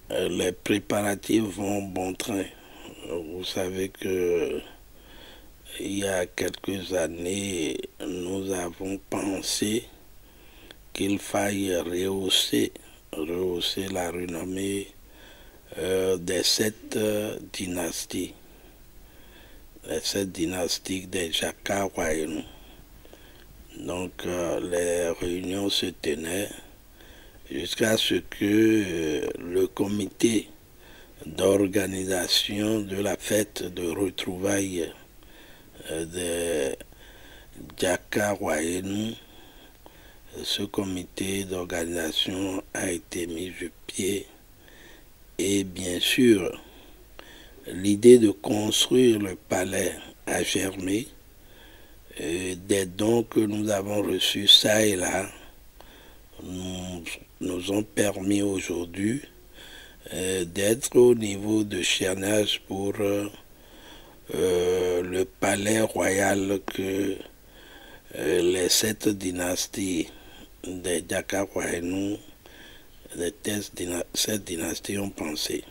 Les préparatifs vont bon train. Vous savez que il y a quelques années, nous avons pensé qu'il faille rehausser la renommée des sept dynasties, les sept dynastiques des Jaka Royaumes. Donc les réunions se tenaient jusqu'à ce que le comité d'organisation de la fête de retrouvailles des Jaka Royaumes, ce comité d'organisation a été mis sur pied et bien sûr l'idée de construire le palais a germé. Des dons que nous avons reçus ça et là nous ont permis aujourd'hui d'être au niveau de chaînage pour le palais royal que les sept dynasties des Jaka Royaumes, les sept dynasties ont pensé.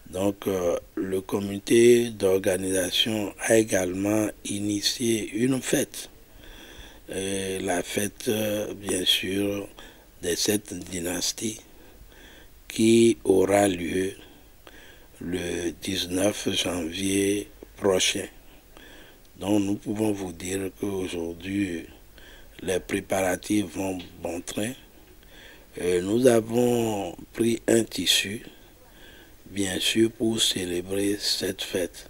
Donc le comité d'organisation a également initié une fête. La fête, bien sûr, des sept dynasties qui aura lieu le 19 janvier prochain. Donc nous pouvons vous dire qu'aujourd'hui, les préparatifs vont bon train. Nous avons pris un tissu, bien sûr, pour célébrer cette fête.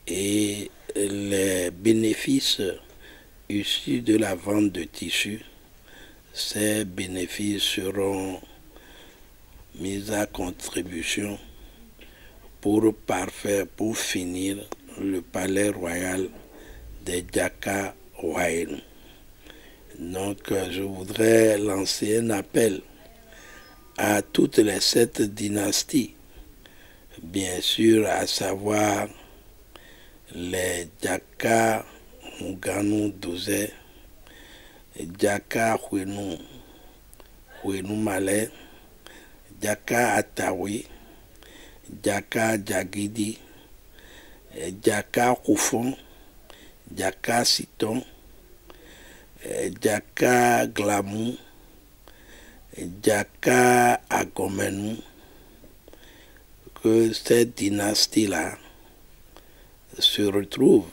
Et les bénéfices issus de la vente de tissus, ces bénéfices seront mis à contribution pour parfaire, pour finir le palais royal des Jaka Royaumes. Donc je voudrais lancer un appel à toutes les sept dynasties, bien sûr, à savoir les Jaka Muganu Dozé, Jaka Huenu Malais, Jaka Atawi, Jaka Jagidi, Jaka Koufon, Jaka Siton, Jaka Glamou, Jaka Agomenu, que cette dynastie-là se retrouve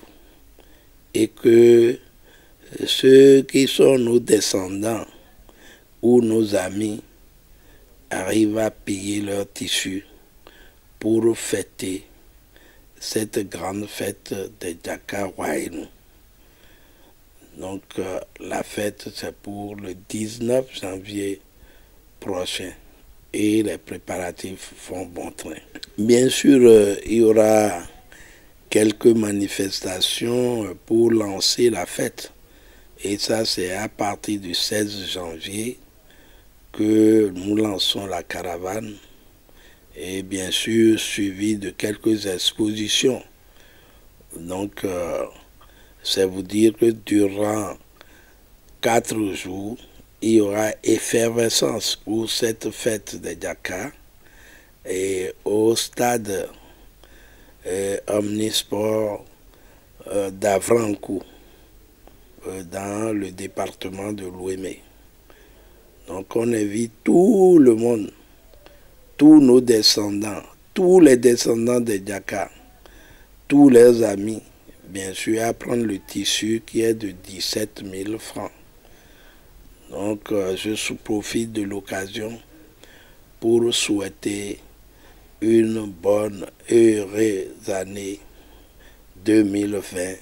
et que ceux qui sont nos descendants ou nos amis arrivent à payer leur tissu pour fêter cette grande fête des Jaka Royaumes. Donc la fête c'est pour le 19 janvier prochain et les préparatifs font bon train. Bien sûr, il y aura quelques manifestations pour lancer la fête. Et ça, c'est à partir du 16 janvier que nous lançons la caravane. Et bien sûr, suivi de quelques expositions. Donc, c'est vous dire que durant 4 jours, il y aura effervescence pour cette fête des Jaka. Et au stade omnisport d'Avrankou, dans le département de l'Ouémé. Donc on invite tout le monde, tous nos descendants, tous les descendants des Jaka, tous leurs amis, bien sûr, à prendre le tissu qui est de 17 000 francs. Donc je profite de l'occasion pour souhaiter une bonne, heureuse année 2020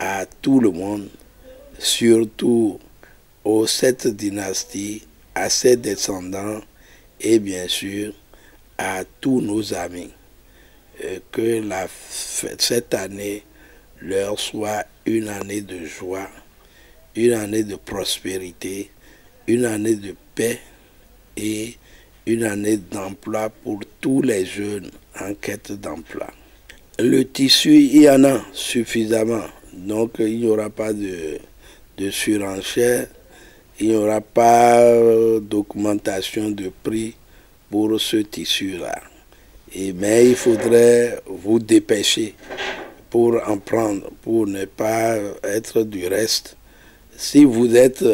à tout le monde, surtout aux sept dynasties, à ses descendants et bien sûr à tous nos amis. Que cette année leur soit une année de joie, une année de prospérité, une année de paix et une année d'emploi pour tous les jeunes en quête d'emploi. Le tissu, il y en a suffisamment, donc il n'y aura pas de surenchère, il n'y aura pas d'augmentation de prix pour ce tissu-là. Mais il faudrait vous dépêcher pour en prendre, pour ne pas être du reste. Si vous êtes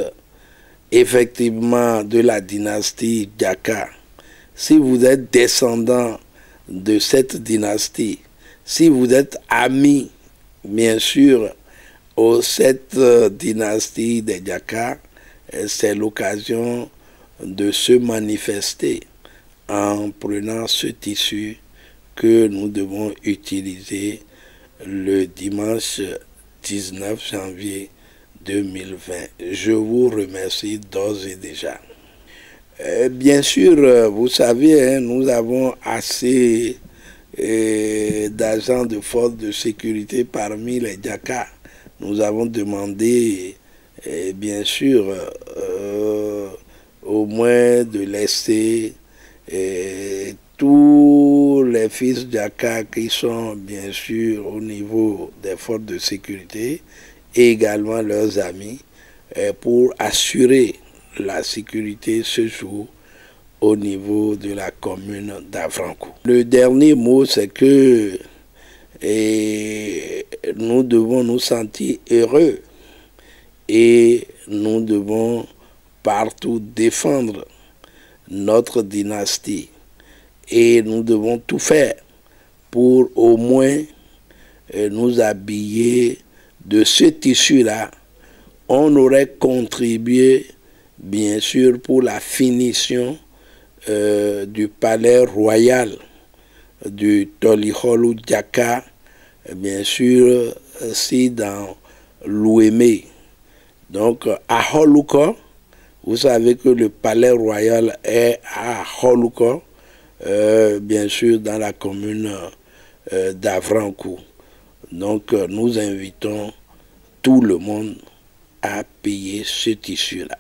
effectivement de la dynastie Jaka, si vous êtes descendant de cette dynastie, si vous êtes ami, bien sûr, aux cette dynastie des Jaka, c'est l'occasion de se manifester en prenant ce tissu que nous devons utiliser le dimanche 19 janvier 2020. Je vous remercie d'ores et déjà. Bien sûr, vous savez, nous avons assez d'agents de force de sécurité parmi les Jaka. Nous avons demandé, bien sûr, au moins de laisser tous les fils Jaka qui sont bien sûr au niveau des forces de sécurité et également leurs amis pour assurer la sécurité ce jour au niveau de la commune d'Avrancourt. Le dernier mot, c'est que nous devons nous sentir heureux et nous devons partout défendre notre dynastie et nous devons tout faire pour au moins nous habiller de ce tissu-là. On aurait contribué bien sûr pour la finition du palais royal du Toliholu Jaka, bien sûr, si dans l'Ouémé. Donc à Holuko, vous savez que le palais royal est à Holuko, bien sûr dans la commune d'Avrancourt. Donc nous invitons tout le monde à payer ce tissu-là.